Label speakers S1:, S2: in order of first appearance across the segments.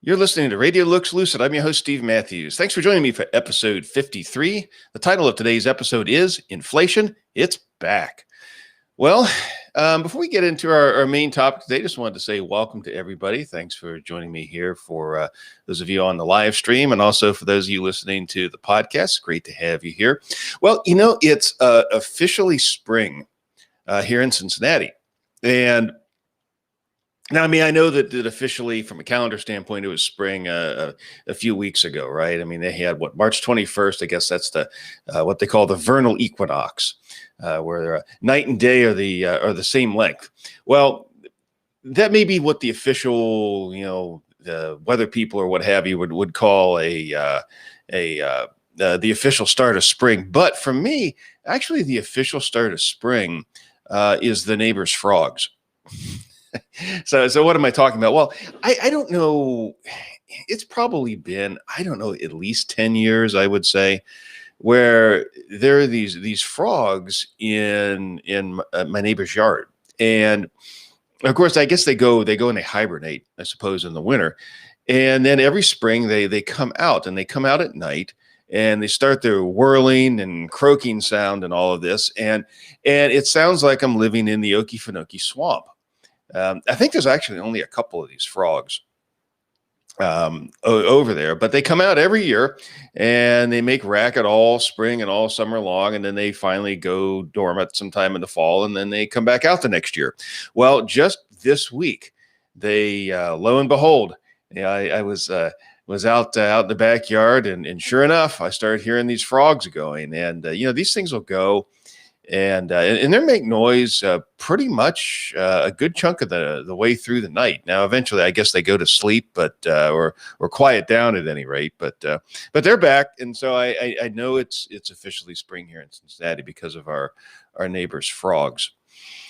S1: You're listening to Radio Lux Lucet. I'm your host, Steve Matthews. Thanks for joining me for episode 53. The title of today's episode is Inflation, It's Back. Well, before we get into our main topic today, just wanted to say welcome to everybody. Thanks for joining me here for those of you on the live stream and also for those of you listening to the podcast. Great to have you here. Well, it's officially spring here in Cincinnati. And now, I know that officially, from a calendar standpoint, it was spring a few weeks ago, right? They had March 21st. I guess that's the what they call the vernal equinox, where night and day are the same length. Well, that may be what the official, the weather people or what have you would call the official start of spring. But for me, actually, the official start of spring is the neighbor's frogs. So what am I talking about? Well, I don't know. It's probably been, at least 10 years, I would say, where there are these frogs in my neighbor's yard. And of course, I guess they go and they hibernate, I suppose, in the winter. And then every spring they come out, and they come out at night, and they start their whirling and croaking sound and all of this. And it sounds like I'm living in the Okefenokee swamp. I think there's actually only a couple of these frogs over there, but they come out every year and they make racket all spring and all summer long. And then they finally go dormant sometime in the fall, and then they come back out the next year. Well, just this week, they, lo and behold, I was out in the backyard, and sure enough, I started hearing these frogs going, and these things will go. And they make noise pretty much a good chunk of the way through the night. Now, eventually, I guess they go to sleep, but or quiet down at any rate. But they're back, and so I know it's officially spring here in Cincinnati because of our neighbors' frogs.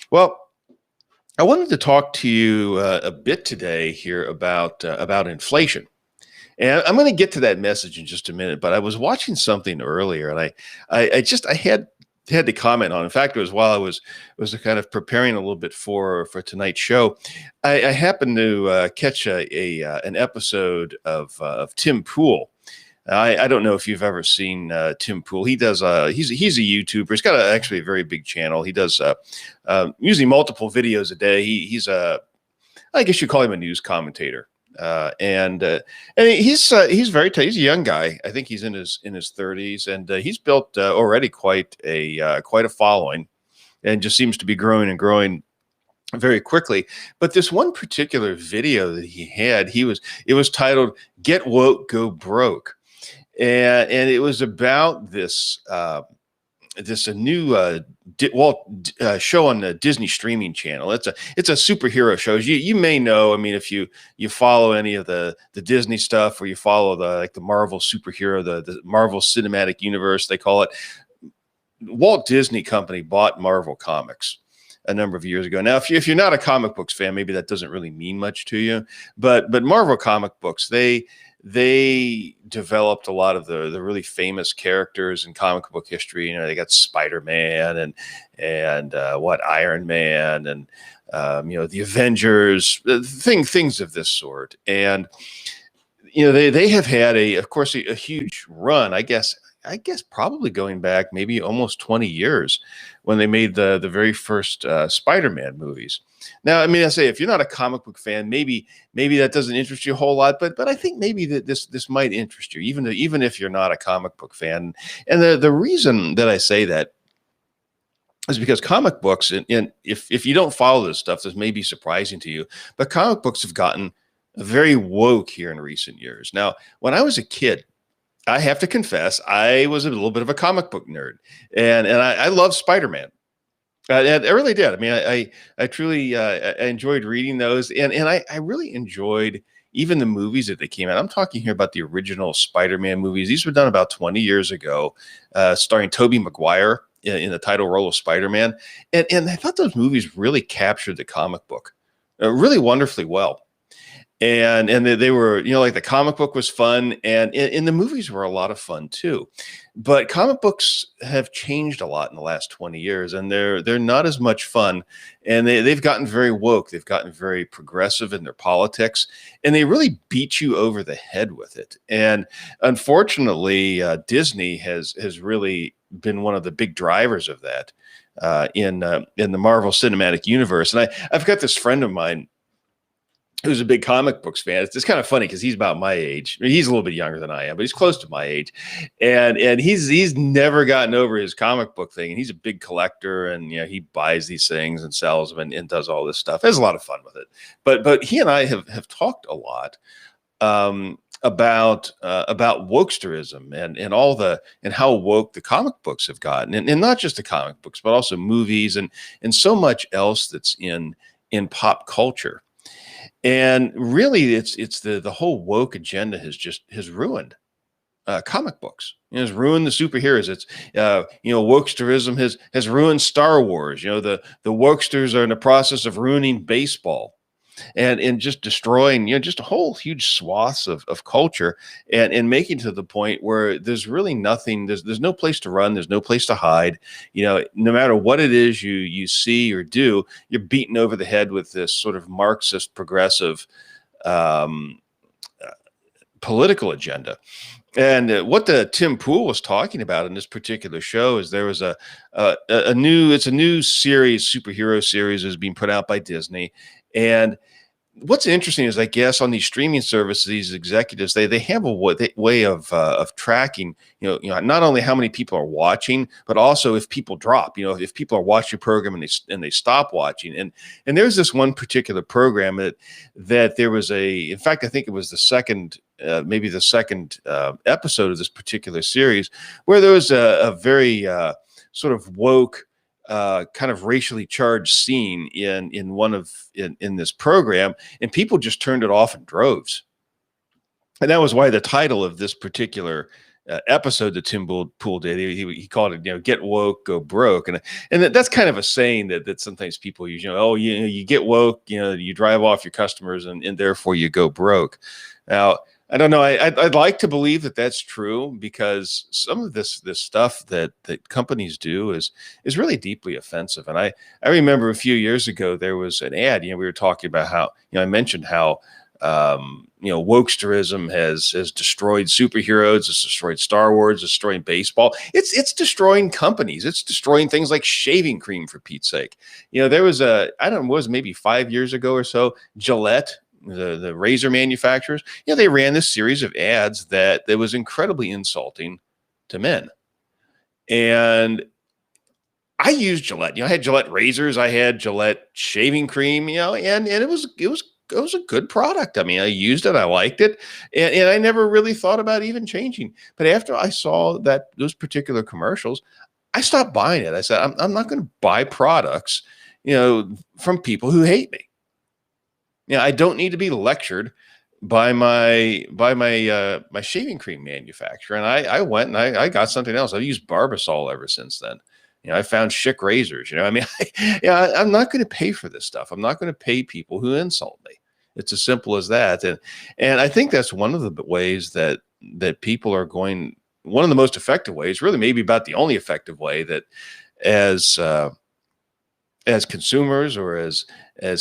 S1: Well, I wanted to talk to you a bit today here about inflation. And I'm going to get to that message in just a minute. But I was watching something earlier, and I had to comment on. In fact, it was while I was kind of preparing a little bit for tonight's show. I happened to catch an episode of Tim Pool. I don't know if you've ever seen Tim Pool. He does. He's a YouTuber. He's got actually a very big channel. He does usually multiple videos a day. I guess you call him a news commentator. And he's he's a young guy. I think he's in his 30s, and he's built already quite a following, and just seems to be growing and growing very quickly. But this one particular video that he had, it was titled "Get Woke, Go Broke," and it was about this a new show on the Disney streaming channel. It's a superhero show. You may know. If you follow any of the Disney stuff, or you follow the Marvel superhero, the Marvel Cinematic Universe, they call it. Walt Disney Company bought Marvel Comics a number of years ago. Now, if you're not a comic books fan, maybe that doesn't really mean much to you. But Marvel comic books, they developed a lot of the really famous characters in comic book history. They got Spider-Man and Iron Man and the Avengers, things of this sort. And they have had of course a huge run. I guess probably going back maybe almost 20 years when they made the very first Spider-Man movies. Now, I say if you're not a comic book fan, maybe that doesn't interest you a whole lot, but I think maybe that this might interest you, even if you're not a comic book fan. And the reason that I say that is because comic books, and if you don't follow this stuff, this may be surprising to you, but comic books have gotten very woke here in recent years. Now, when I was a kid, I have to confess, I was a little bit of a comic book nerd, and I love Spider-Man. I really did. I truly I enjoyed reading those, and I really enjoyed even the movies that they came out. I'm talking here about the original Spider-Man movies. These were done about 20 years ago, starring Tobey Maguire in the title role of Spider-Man, and I thought those movies really captured the comic book really wonderfully well. And they were, like, the comic book was fun, and the movies were a lot of fun too. But comic books have changed a lot in the last 20 years, and they're not as much fun, and they've gotten very woke. They've gotten very progressive in their politics, and they really beat you over the head with it. And unfortunately, Disney has really been one of the big drivers of that in the Marvel Cinematic Universe. And I've got this friend of mine who's a big comic books fan. It's kind of funny because he's about my age. I mean, he's a little bit younger than I am, but he's close to my age. And he's never gotten over his comic book thing. And he's a big collector, and he buys these things and sells them and does all this stuff. Has a lot of fun with it. But he and I have talked a lot about wokesterism and how woke the comic books have gotten, and not just the comic books, but also movies and so much else that's in pop culture. And really, it's the whole woke agenda has ruined comic books. It has ruined the superheroes. It's wokesterism has ruined Star Wars. The wokesters are in the process of ruining baseball, and just destroying just a whole huge swaths of culture, and making to the point where there's really nothing. There's no place to run. There's no place to hide. No matter what it is you see or do, you're beaten over the head with this sort of Marxist progressive political agenda. And what the Tim Pool was talking about in this particular show is there was a new series, superhero series, is being put out by Disney. And what's interesting is, I guess, on these streaming services, these executives, they have a way of tracking, not only how many people are watching, but also if people drop, if people are watching a program and they stop watching. And there's this one particular program that there was in fact, I think it was the second episode of this particular series, where there was a very sort of woke, kind of racially charged scene in this program, and people just turned it off in droves. And that was why the title of this particular episode that Tim Pool did, he called it, "Get woke, go broke," and that's kind of a saying that sometimes people use. You get woke, you drive off your customers, and therefore you go broke. Now, I don't know. I'd like to believe that that's true, because some of this stuff that companies do is really deeply offensive. And I remember a few years ago there was an ad. We were talking about how I mentioned how wokesterism has destroyed superheroes, it's destroyed Star Wars, it's destroying baseball. It's destroying companies. It's destroying things like shaving cream, for Pete's sake. There was I don't know, it was maybe 5 years ago or so, Gillette, the razor manufacturers, they ran this series of ads that was incredibly insulting to men. And I used Gillette. I had Gillette razors, I had Gillette shaving cream, and it was a good product. I mean, I used it, I liked it, and I never really thought about even changing. But after I saw those particular commercials, I stopped buying it. I said, I'm not going to buy products, from people who hate me. I don't need to be lectured by my shaving cream manufacturer. And I went and I got something else. I've used Barbasol ever since then. I found Schick razors. I mean, I'm not going to pay for this stuff. I'm not going to pay people who insult me. It's as simple as that. And I think that's one of the ways that people are going. One of the most effective ways, really, maybe about the only effective way, that as consumers or as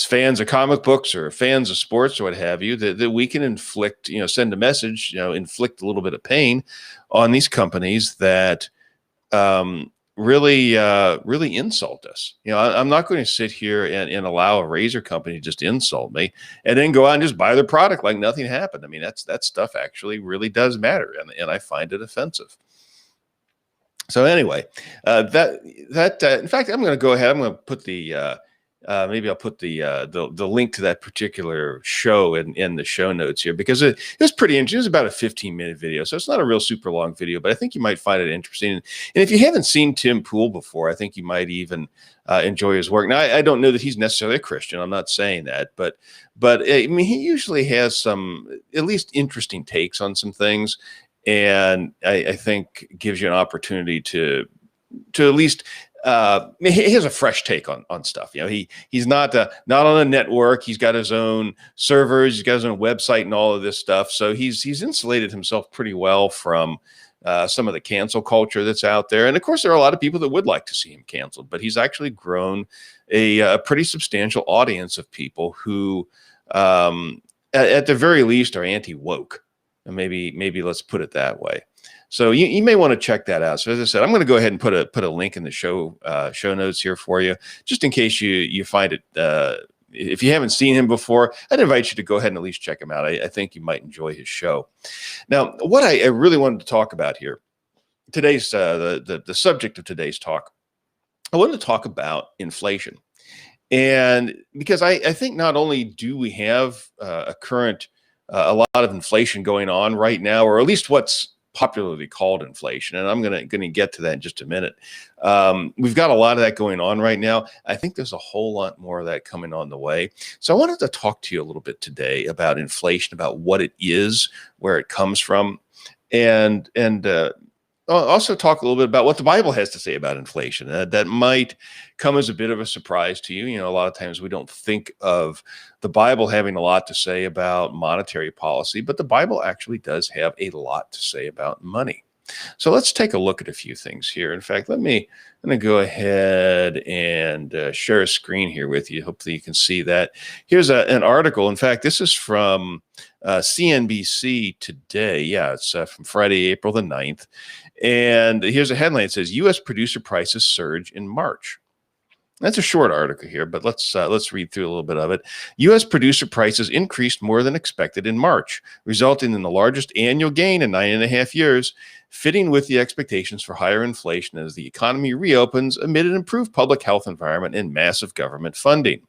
S1: fans of comic books or fans of sports or what have you, that we can inflict, send a message, inflict a little bit of pain on these companies that really insult us. I'm not going to sit here and allow a razor company to just insult me and then go out and just buy their product like nothing happened. I mean, that stuff actually really does matter, and I find it offensive. So anyway, in fact, I'm going to go ahead. I'm going to put maybe I'll put the link to that particular show in the show notes here, because it was pretty interesting. It was about a 15-minute video, so it's not a real super long video, but I think you might find it interesting. And if you haven't seen Tim Pool before, I think you might even enjoy his work. Now, I don't know that he's necessarily a Christian. I'm not saying that, but I mean, he usually has some at least interesting takes on some things. And I think gives you an opportunity to at least he has a fresh take on stuff. He's not on a network. He's got his own servers. He's got his own website and all of this stuff. So he's insulated himself pretty well from some of the cancel culture that's out there. And of course, there are a lot of people that would like to see him canceled, but he's actually grown a pretty substantial audience of people who, at the very least, are anti-woke. And maybe let's put it that way. So you may want to check that out. So as I said, I'm going to go ahead and put a link in the show notes here for you, just in case you find it. If you haven't seen him before, I'd invite you to go ahead and at least check him out. I think you might enjoy his show. Now, what I really wanted to talk about here, today's the subject of today's talk, I wanted to talk about inflation. And because I think not only do we have a lot of inflation going on right now, or at least what's popularly called inflation, and I'm going to get to that in just a minute. We've got a lot of that going on right now. I think there's a whole lot more of that coming on the way. So I wanted to talk to you a little bit today about inflation, about what it is, where it comes from, and I'll also talk a little bit about what the Bible has to say about inflation. That might come as a bit of a surprise to you. A lot of times we don't think of the Bible having a lot to say about monetary policy, but the Bible actually does have a lot to say about money. So let's take a look at a few things here. In fact, I'm going to go ahead and share a screen here with you. Hopefully you can see that. Here's an article. In fact, this is from CNBC today. Yeah, it's from Friday, April the 9th. And here's a headline. It says, U.S. producer prices surge in March. That's a short article here, but let's read through a little bit of it. U.S. producer prices increased more than expected in March, resulting in the largest annual gain in 9.5 years, fitting with the expectations for higher inflation as the economy reopens amid an improved public health environment and massive government funding.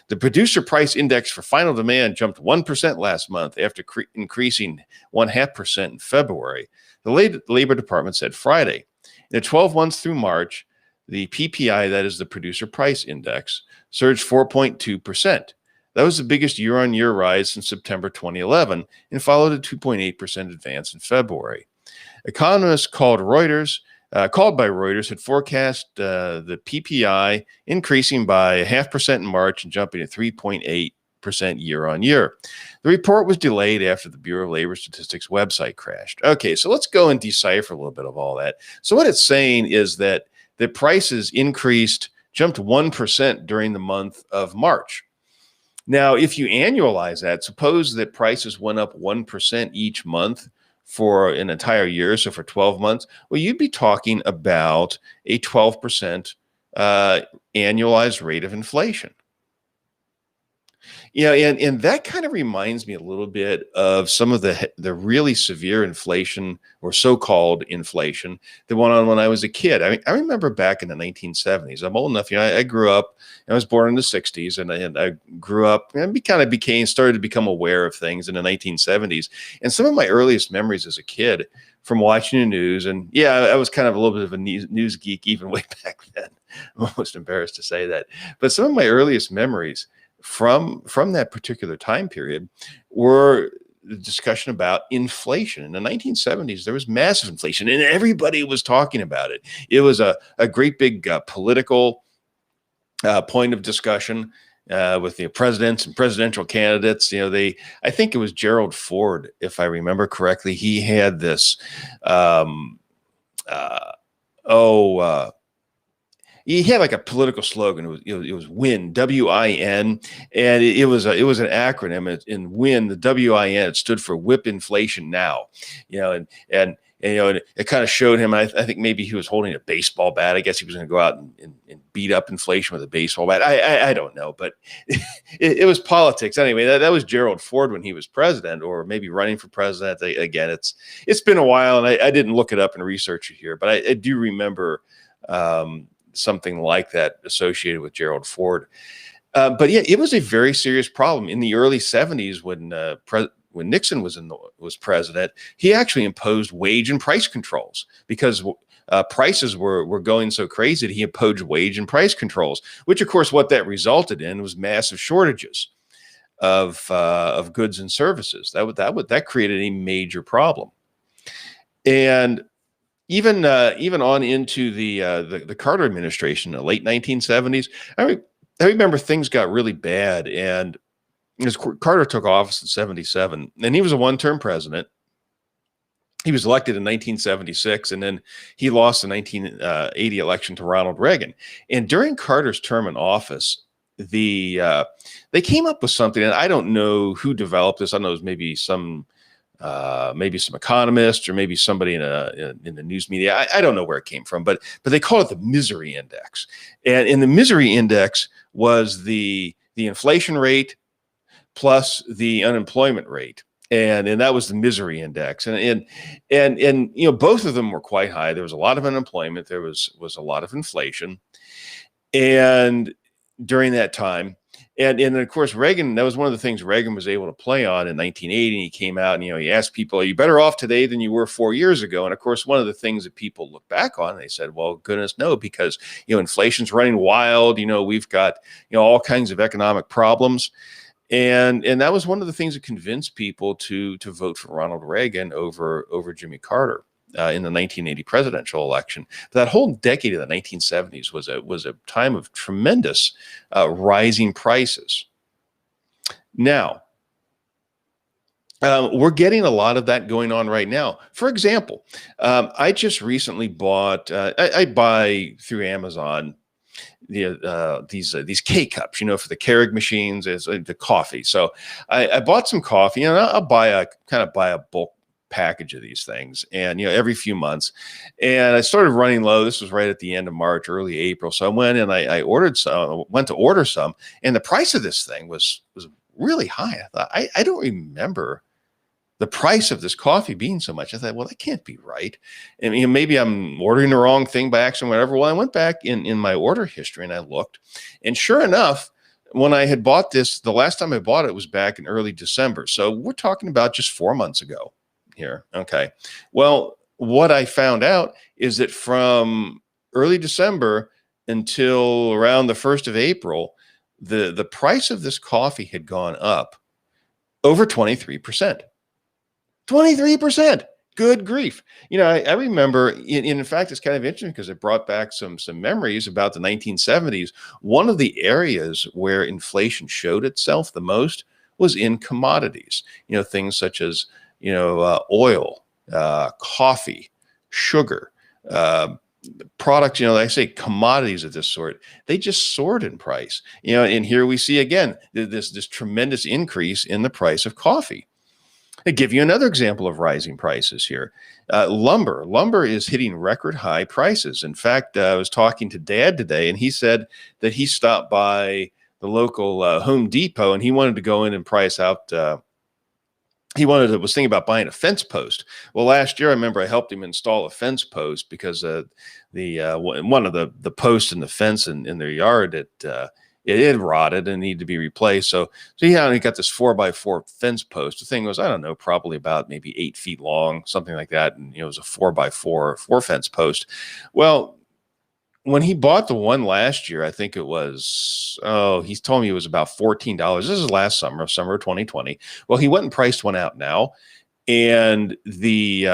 S1: The producer price index for final demand jumped 1% last month after increasing 0.5% in February, the Labor Department said Friday. In the 12 months through March, the PPI, that is the producer price index, surged 4.2%. That was the biggest year-on-year rise since September 2011 and followed a 2.8% advance in February. Economists called by Reuters had forecast the PPI increasing by 0.5% in March and jumping to 3.8% year on year. The report was delayed after the Bureau of Labor Statistics website crashed. Okay, so let's go and decipher a little bit of all that. So what it's saying is that the prices jumped 1% during the month of March. Now, if you annualize that, suppose that prices went up 1% each month for an entire year, so for 12 months, well, you'd be talking about a 12% annualized rate of inflation. And that kind of reminds me a little bit of some of the really severe inflation, or so-called inflation, that went on when I was a kid. I remember back in the 1970s. I'm old enough. I grew up. I was born in the 60s, and I grew up and started to become aware of things in the 1970s. And some of my earliest memories as a kid from watching the news, and yeah, I was kind of a little bit of a news geek even way back then. I'm almost embarrassed to say that. But some of my earliest memories from that particular time period were the discussion about inflation. In the 1970s, there was massive inflation, and everybody was talking about it. It was a great big political point of discussion with the presidents and presidential candidates. I think it was Gerald Ford, if I remember correctly. He had this he had like a political slogan. It was WIN, WIN, and it was an acronym. In WIN, the WIN, it stood for Whip Inflation Now. And it kind of showed him. I think maybe he was holding a baseball bat. I guess he was going to go out and beat up inflation with a baseball bat. I don't know, but it was politics anyway. That was Gerald Ford when he was president, or maybe running for president. Again, it's been a while, and I didn't look it up and research it here, but I do remember something like that associated with Gerald Ford. But yeah, it was a very serious problem in the early 70s when Nixon was president. He actually imposed wage and price controls because prices were going so crazy that he imposed wage and price controls, which of course what that resulted in was massive shortages of goods and services. That created a major problem. And even on into the Carter administration, the late 1970s. I remember things got really bad, and as Carter took office in 77, and he was a one-term president. He was elected in 1976, and then he lost the 1980 election to Ronald Reagan. And during Carter's term in office, they came up with something, and I don't know who developed this. I don't know it was maybe some economist or maybe somebody in the news media. I don't know where it came from, but they call it the misery index. And in the misery index was the inflation rate plus the unemployment rate. And that was the misery index. And both of them were quite high. There was a lot of unemployment. There was a lot of inflation. And during that time, and of course, Reagan, that was one of the things Reagan was able to play on in 1980. And he came out and, he asked people, are you better off today than you were 4 years ago? And of course, one of the things that people look back on, they said, well, goodness, no, because, inflation's running wild. We've got, all kinds of economic problems. And that was one of the things that convinced people to vote for Ronald Reagan over Jimmy Carter in the 1980 presidential election. But that whole decade of the 1970s was a time of tremendous rising prices. Now, we're getting a lot of that going on right now. For example, I just recently bought. I buy through Amazon these K cups, for the Keurig machines, is the coffee. So I bought some coffee, and I'll buy a bulk package of these things, and every few months. And I started running low. This was right at the end of March, early April. So I went and I ordered some. Went to order some, and the price of this thing was really high. I thought I don't remember the price of this coffee being so much. I thought, well, that can't be right. And maybe I'm ordering the wrong thing by accident, whatever. Well, I went back in my order history and I looked, and sure enough, when I had bought this, the last time I bought it was back in early December. So we're talking about just 4 months ago here. Okay. Well, what I found out is that from early December until around the 1st of April, the price of this coffee had gone up over 23%. 23%. Good grief. I remember, in fact, it's kind of interesting because it brought back some memories about the 1970s. One of the areas where inflation showed itself the most was in commodities, things such as, oil, coffee, sugar, products, I say commodities of this sort, they just soared in price, and here we see again, this tremendous increase in the price of coffee. I give you another example of rising prices here. Lumber is hitting record high prices. In fact, I was talking to Dad today, and he said that he stopped by the local Home Depot, and he wanted to go in and price out. Was thinking about buying a fence post. Well, last year I remember I helped him install a fence post because one of the posts in the fence in their yard it had rotted and needed to be replaced. So he got this 4x4 fence post. The thing was, I don't know, probably about maybe 8 feet long, something like that. And it was a 4x4 fence post. Well, when he bought the one last year, I think it was, he's told me it was about $14. This is last summer of 2020. Well, he went and priced one out now. And the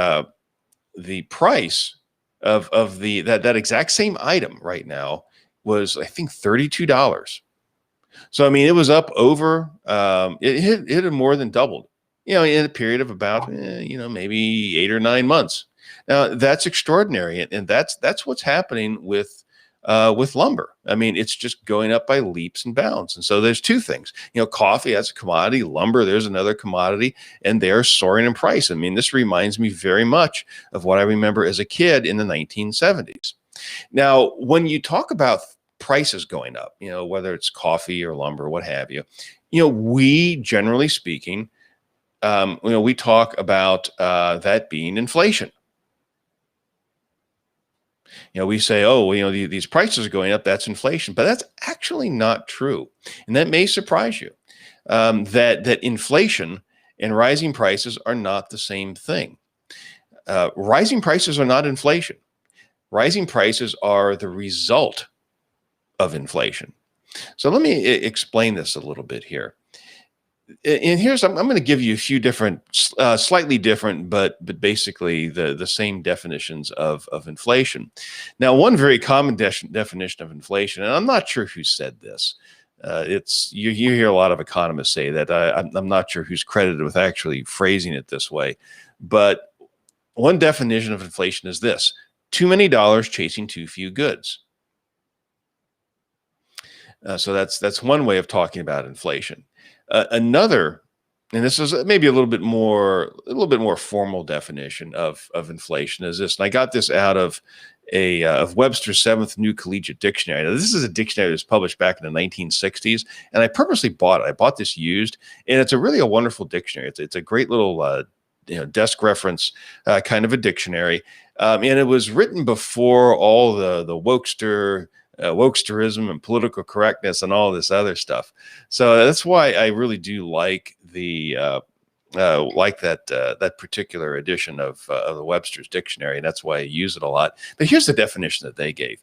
S1: price of that exact same item right now was, I think, $32. So, I mean, it was up over, it had more than doubled, in a period of about, maybe 8 or 9 months. Now, that's extraordinary. And that's what's happening with lumber. I mean, it's just going up by leaps and bounds. And so there's two things, coffee, that's a commodity, lumber, there's another commodity, and they're soaring in price. I mean, this reminds me very much of what I remember as a kid in the 1970s. Now, when you talk about prices going up, whether it's coffee or lumber, what have you, we generally speaking, we talk about that being inflation. We say, these prices are going up, that's inflation, but that's actually not true. And that may surprise you, that inflation and rising prices are not the same thing. Rising prices are not inflation. Rising prices are the result of inflation. So let me explain this a little bit here. And here's I'm going to give you a few different, slightly different, but basically the same definitions of inflation. Now, one very common definition of inflation, and I'm not sure who said this. It's you hear a lot of economists say that. I'm not sure who's credited with actually phrasing it this way, but one definition of inflation is this: too many dollars chasing too few goods. So that's one way of talking about inflation. Another, and this is maybe a little bit more formal definition of inflation, is this. And I got this out of of Webster's Seventh New Collegiate Dictionary. Now, this is a dictionary that was published back in the 1960s, and I purposely bought it. I bought this used, and it's really a wonderful dictionary. It's a great little desk reference kind of a dictionary, and it was written before all the wokesterism and political correctness and all this other stuff. So that's why I really do like that particular edition of the Webster's dictionary, and that's why I use it a lot. But here's the definition that they gave: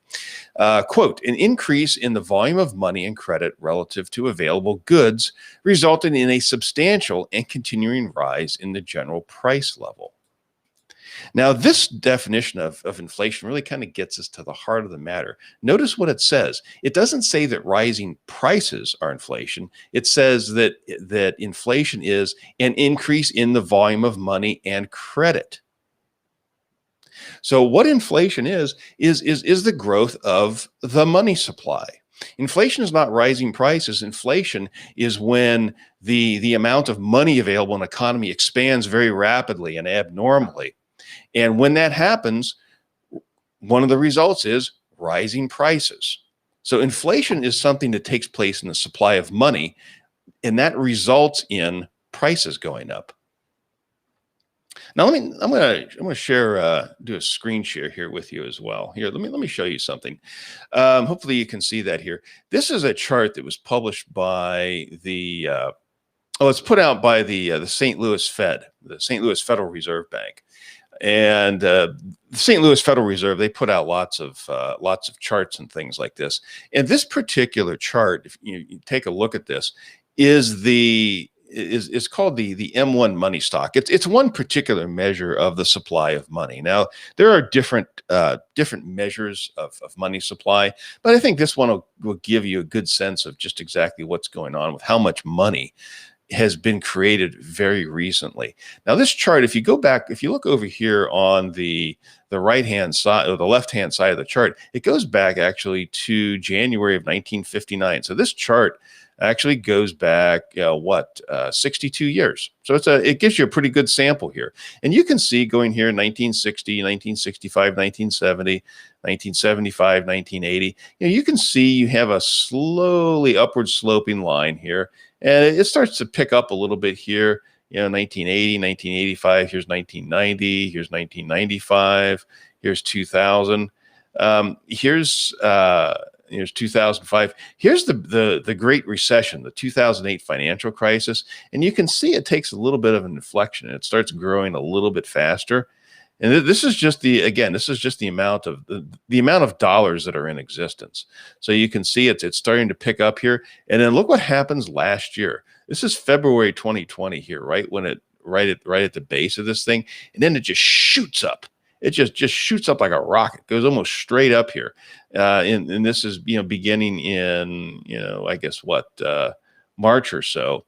S1: quote, an increase in the volume of money and credit relative to available goods, resulting in a substantial and continuing rise in the general price level. Now, this definition of inflation really kind of gets us to the heart of the matter. Notice what it says. It doesn't say that rising prices are inflation. It says that inflation is an increase in the volume of money and credit. So what inflation is the growth of the money supply. Inflation is not rising prices. Inflation is when the amount of money available in an economy expands very rapidly and abnormally. And when that happens, one of the results is rising prices. So inflation is something that takes place in the supply of money, and that results in prices going up. Now, I'm gonna share, do a screen share here with you as well. Here, let me show you something. Hopefully, you can see that here. This is a chart that was published by it's put out by the St. Louis Fed, the St. Louis Federal Reserve Bank. And the St. Louis Federal Reserve, they put out lots of charts and things like this. And this particular chart, if you take a look at this, is called the M1 money stock. It's one particular measure of the supply of money. Now, there are different measures of money supply, but I think this one will give you a good sense of just exactly what's going on with how much money has been created very recently. Now, this chart, if you look over here on the right-hand side or the left-hand side of the chart, it goes back actually to January of 1959. So this chart actually goes back 62 years. So it gives you a pretty good sample here. And you can see going here 1960, 1965, 1970, 1975, 1980. You can see you have a slowly upward sloping line here. And it starts to pick up a little bit here, 1980, 1985, here's 1990, here's 1995, here's 2000, here's 2005. Here's the Great Recession, the 2008 financial crisis. And you can see it takes a little bit of an inflection, and it starts growing a little bit faster. And this is just the amount of the amount of dollars that are in existence. So you can see it's starting to pick up here. And then look what happens last year. This is February 2020 here, right at the base of this thing, and then it just shoots up. It just shoots up like a rocket. Goes almost straight up here. And this is beginning in I guess March or so.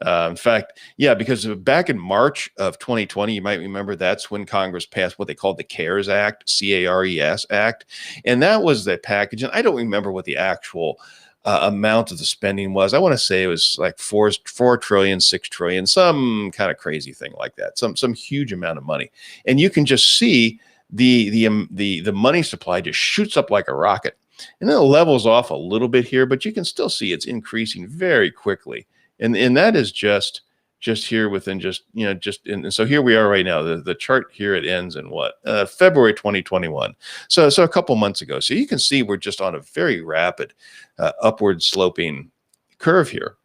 S1: In fact, because back in March of 2020, you might remember that's when Congress passed what they called the CARES Act, CARES Act. And that was the package. And I don't remember what the actual amount of the spending was. I want to say it was like 4 trillion, 6 trillion, some kind of crazy thing like that, some huge amount of money. And you can just see the money supply just shoots up like a rocket. And then it levels off a little bit here, but you can still see it's increasing very quickly. And that is just here within and so here we are right now. The chart here, it ends in February 2021. So a couple months ago. So you can see we're just on a very rapid upward sloping curve here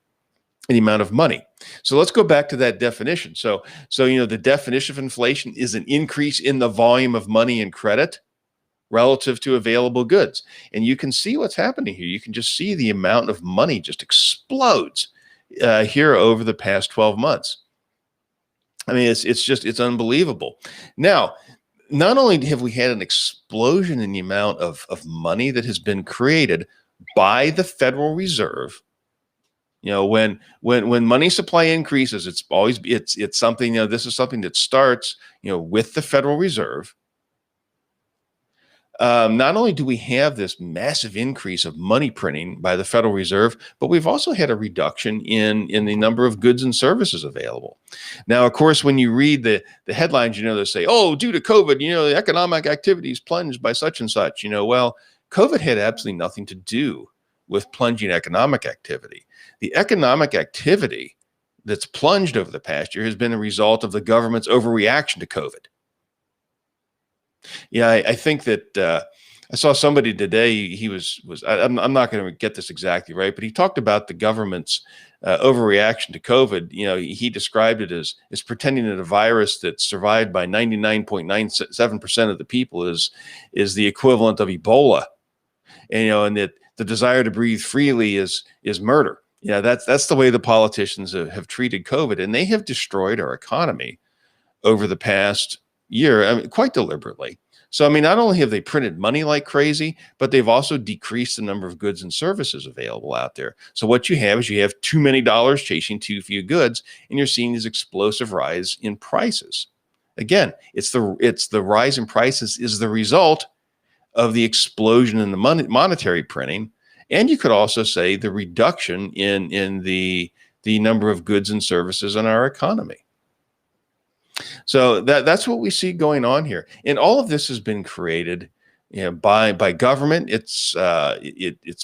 S1: in the amount of money. So let's go back to that definition. So the definition of inflation is an increase in the volume of money and credit relative to available goods. And you can see what's happening here. You can just see the amount of money just explodes. here over the past 12 months. I mean, it's unbelievable. Now, not only have we had an explosion in the amount of money that has been created by the Federal Reserve. When money supply increases, it's something, this is something that starts, with the Federal Reserve. Not only do we have this massive increase of money printing by the Federal Reserve, but we've also had a reduction in the number of goods and services available. Now, of course, when you read the headlines, they say, oh, due to COVID, the economic activities plunged by such and such. Well, COVID had absolutely nothing to do with plunging economic activity. The economic activity that's plunged over the past year has been a result of the government's overreaction to COVID. Yeah, I think that I saw somebody today. I'm not going to get this exactly right, but he talked about the government's overreaction to COVID. He described it as pretending that a virus that survived by 99.97% of the people is the equivalent of Ebola, and that the desire to breathe freely is murder. That's the way the politicians have treated COVID, and they have destroyed our economy over the past year, I mean, quite deliberately. So, I mean, not only have they printed money like crazy, but they've also decreased the number of goods and services available out there. So what you have is too many dollars chasing too few goods, and you're seeing this explosive rise in prices. Again, it's the rise in prices is the result of the explosion in the monetary printing, and you could also say the reduction in the number of goods and services in our economy. So that's what we see going on here, and all of this has been created, by government. It's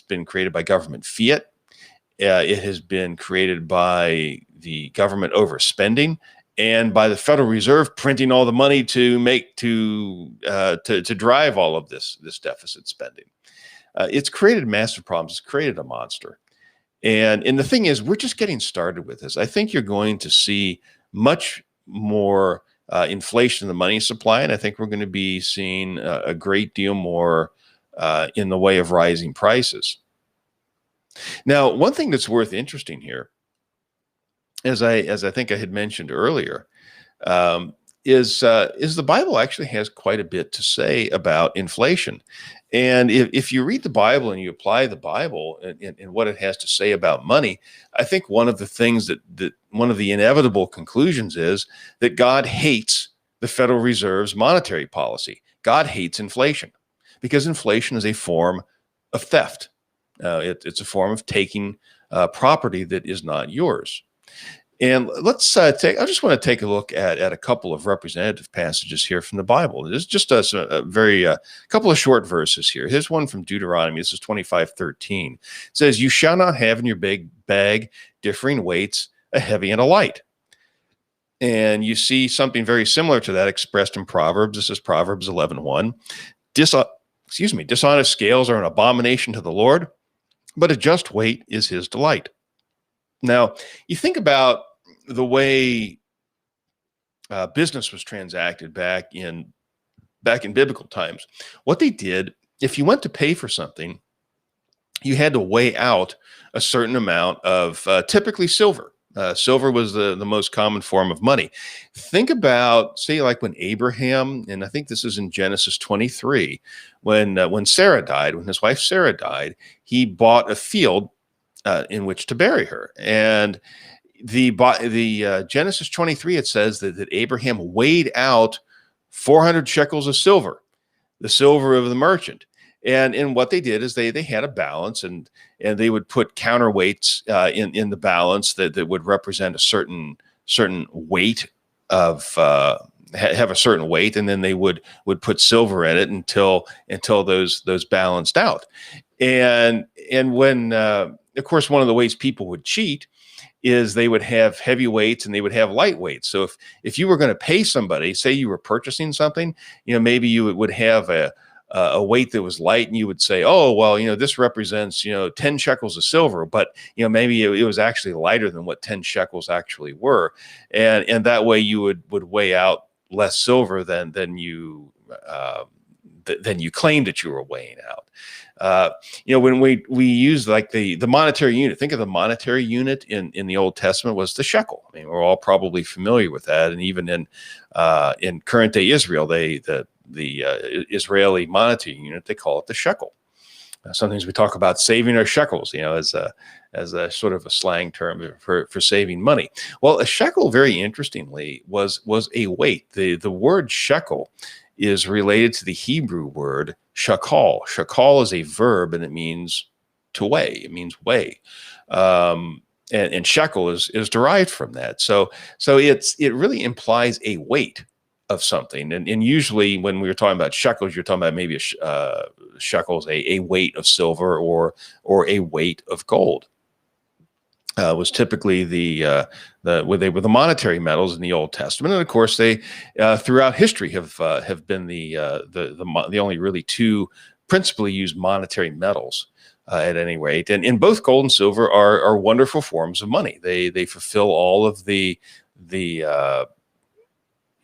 S1: been created by government fiat. It has been created by the government overspending, and by the Federal Reserve printing all the money to drive all of this deficit spending. It's created massive problems. It's created a monster, and the thing is, we're just getting started with this. I think you're going to see much more inflation in the money supply, and I think we're going to be seeing a great deal more in the way of rising prices. Now, one thing that's worth interesting here, as I think I had mentioned earlier, is the Bible actually has quite a bit to say about inflation. And if you read the Bible and you apply the Bible and what it has to say about money, I think one of the things that one of the inevitable conclusions is that God hates the Federal Reserve's monetary policy. God hates inflation because inflation is a form of theft. It's a form of taking property that is not yours. And let's I just want to take a look at a couple of representative passages here from the Bible. There's just a couple of short verses here. Here's one from Deuteronomy. This is 25:13. It says, "You shall not have in your big bag differing weights, a heavy and a light." And you see something very similar to that expressed in Proverbs. This is Proverbs 11:1. Dishonest scales are an abomination to the Lord, but a just weight is his delight. Now, you think about the way business was transacted back in biblical times. What they did, if you went to pay for something, you had to weigh out a certain amount of typically silver. Silver was the most common form of money. Think about, say, like when Abraham, and I think this is in Genesis 23, when Sarah died, when his wife Sarah died, he bought a field in which to bury her. And the Genesis 23, it says that Abraham weighed out 400 shekels of silver, the silver of the merchant. And what they did is they had a balance, and they would put counterweights in the balance that would represent a certain weight of have a certain weight, and then they would put silver in it until those balanced out. And when of course, one of the ways people would cheat is they would have heavy weights and they would have light weights. So if you were going to pay somebody, say you were purchasing something, maybe you would have a weight that was light, and you would say, oh, well, this represents, 10 shekels of silver, but, maybe it was actually lighter than what 10 shekels actually were. And that way you would weigh out less silver than you than you claimed that you were weighing out. When we use like the monetary unit, think of the monetary unit in the Old Testament was the shekel. I mean, we're all probably familiar with that, and even in current day Israel, the Israeli monetary unit, they call it the shekel. Sometimes we talk about saving our shekels, as a sort of a slang term for saving money. Well, a shekel, very interestingly, was a weight. The word shekel is related to the Hebrew word shakal. Shakal is a verb, and it means to weigh. It means weigh. And shekel is derived from that. So it really implies a weight of something. And usually when we were talking about shekels, you're talking about maybe shekels, a weight of silver or a weight of gold. Was typically the monetary metals in the Old Testament, and of course they throughout history have been the only really two principally used monetary metals at any rate. And both gold and silver are wonderful forms of money. They fulfill all of they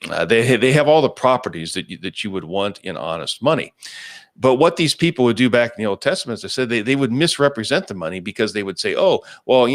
S1: have all the properties that you would want in honest money. But what these people would do back in the Old Testament, as I said, they would misrepresent the money, because they would say, oh, well,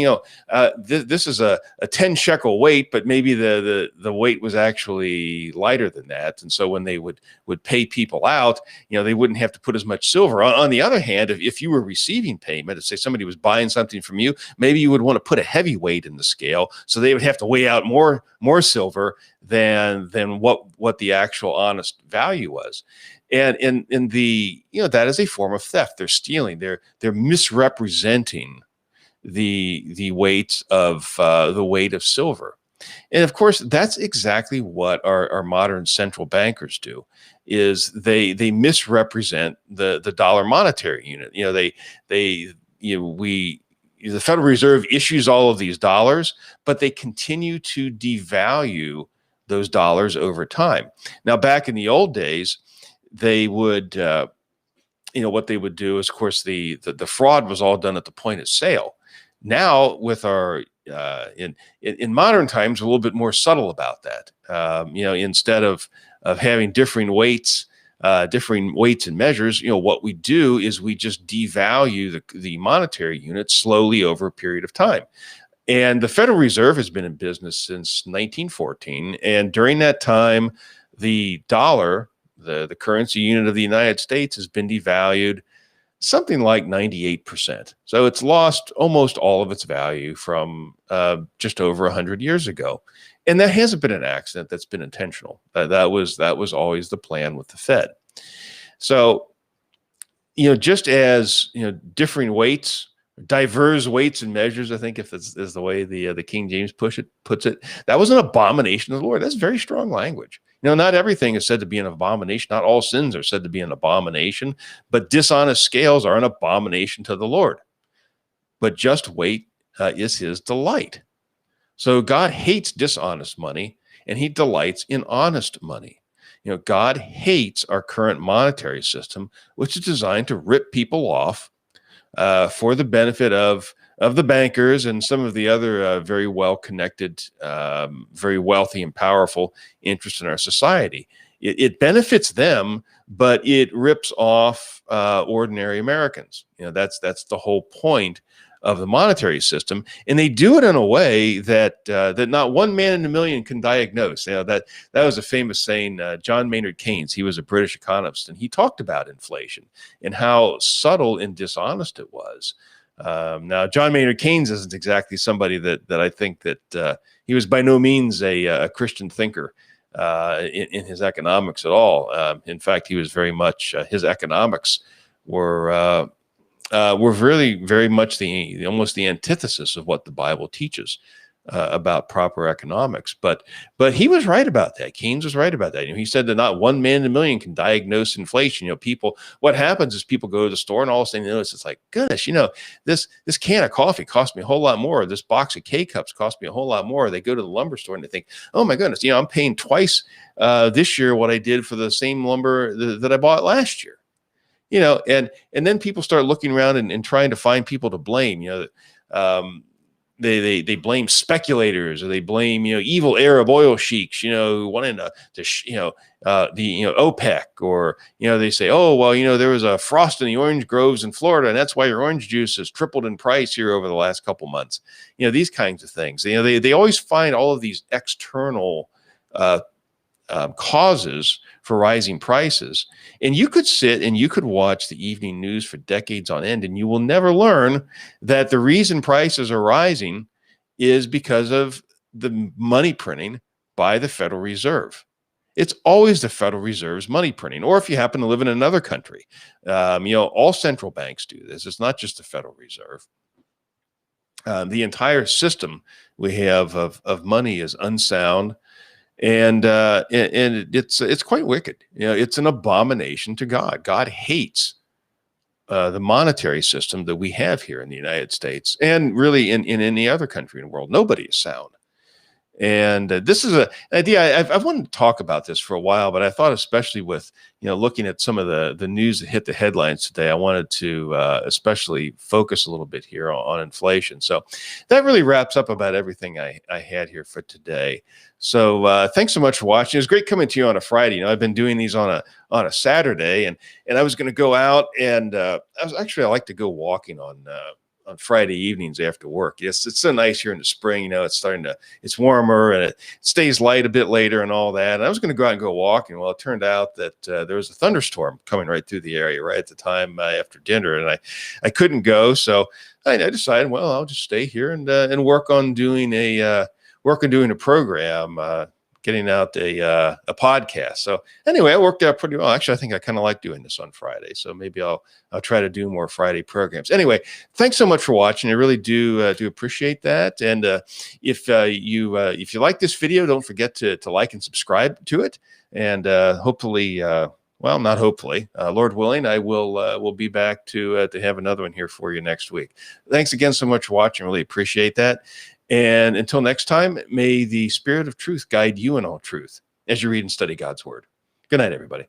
S1: this is a 10 shekel weight, but maybe the weight was actually lighter than that. And so when they would pay people out, they wouldn't have to put as much silver. On the other hand, if you were receiving payment, if say somebody was buying something from you, maybe you would want to put a heavy weight in the scale, so they would have to weigh out more silver than what the actual honest value was. And in the that is a form of theft. They're stealing. They're misrepresenting the weight of silver. And of course, that's exactly what our modern central bankers do. Is they misrepresent the dollar monetary unit. The Federal Reserve issues all of these dollars, but they continue to devalue those dollars over time. Now, back in the old days, they would, what they would do is, of course, the fraud was all done at the point of sale. Now, with our in modern times, we're a little bit more subtle about that. Instead of having differing weights and measures, what we do is we just devalue the monetary unit slowly over a period of time. And the Federal Reserve has been in business since 1914, and during that time, the dollar, the currency unit of the United States, has been devalued something like 98%. So it's lost almost all of its value from just over 100 years ago. And that hasn't been an accident. That's been intentional. That was always the plan with the Fed. So, just as, differing weights, diverse weights and measures, I think, if this is the way the King James puts it, that was an abomination to the Lord. That's very strong language. Not everything is said to be an abomination. Not all sins are said to be an abomination, but dishonest scales are an abomination to the Lord. But just weight is his delight. So God hates dishonest money, and he delights in honest money. God hates our current monetary system, which is designed to rip people off for the benefit of the bankers and some of the other very well-connected, very wealthy and powerful interests in our society. It benefits them, but it rips off ordinary Americans. That's the whole point of the monetary system, and they do it in a way that not one man in a million can diagnose. That was a famous saying. John Maynard Keynes, he was a British economist, and he talked about inflation and how subtle and dishonest it was. Now, John Maynard Keynes isn't exactly somebody that I think that he was by no means a Christian thinker in his economics at all. In fact, he was very much his economics were really very much almost the antithesis of what the Bible teaches about proper economics. But he was right about that. Keynes was right about that. He said that not one man in a million can diagnose inflation. What happens is people go to the store and all of a sudden they notice, it's like, goodness, this can of coffee cost me a whole lot more. This box of K-cups cost me a whole lot more. They go to the lumber store and they think, oh my goodness, I'm paying twice this year what I did for the same lumber that I bought last year. And then people start looking around and trying to find people to blame. they blame speculators, or they blame evil Arab oil sheiks, who wanted the OPEC, or they say, oh well, there was a frost in the orange groves in Florida, and that's why your orange juice has tripled in price here over the last couple months. These kinds of things. They always find all of these external causes for rising prices. And you could sit and you could watch the evening news for decades on end, and you will never learn that the reason prices are rising is because of the money printing by the Federal Reserve. It's always the Federal Reserve's money printing. Or if you happen to live in another country, all central banks do this. It's not just the Federal Reserve. The entire system we have of money is unsound. And it's quite wicked. It's an abomination to God. God hates the monetary system that we have here in the United States, and really in any other country in the world. Nobody is sound. And this is an idea I've wanted to talk about this for a while, but I thought, especially with looking at some of the news that hit the headlines today, I wanted to especially focus a little bit here on inflation. So that really wraps up about everything I had here for today. So thanks so much for watching. It was great coming to you on a Friday. I've been doing these on a Saturday, and I was going to go out, and I like to go walking on Friday evenings after work. Yes, it's so nice here in the spring. It's warmer, and it stays light a bit later and all that. And I was going to go out and go walking. Well, it turned out that there was a thunderstorm coming right through the area right at the time after dinner, and I couldn't go. So I decided, well, I'll just stay here and work on doing a program. Getting out a podcast. So anyway, it worked out pretty well. Actually, I think I kind of like doing this on Friday. So maybe I'll try to do more Friday programs. Anyway, thanks so much for watching. I really do appreciate that. And if you like this video, don't forget to like and subscribe to it. And hopefully, well, not hopefully, Lord willing, I will be back to have another one here for you next week. Thanks again so much for watching. Really appreciate that. And until next time, may the Spirit of truth guide you in all truth as you read and study God's word. Good night, everybody.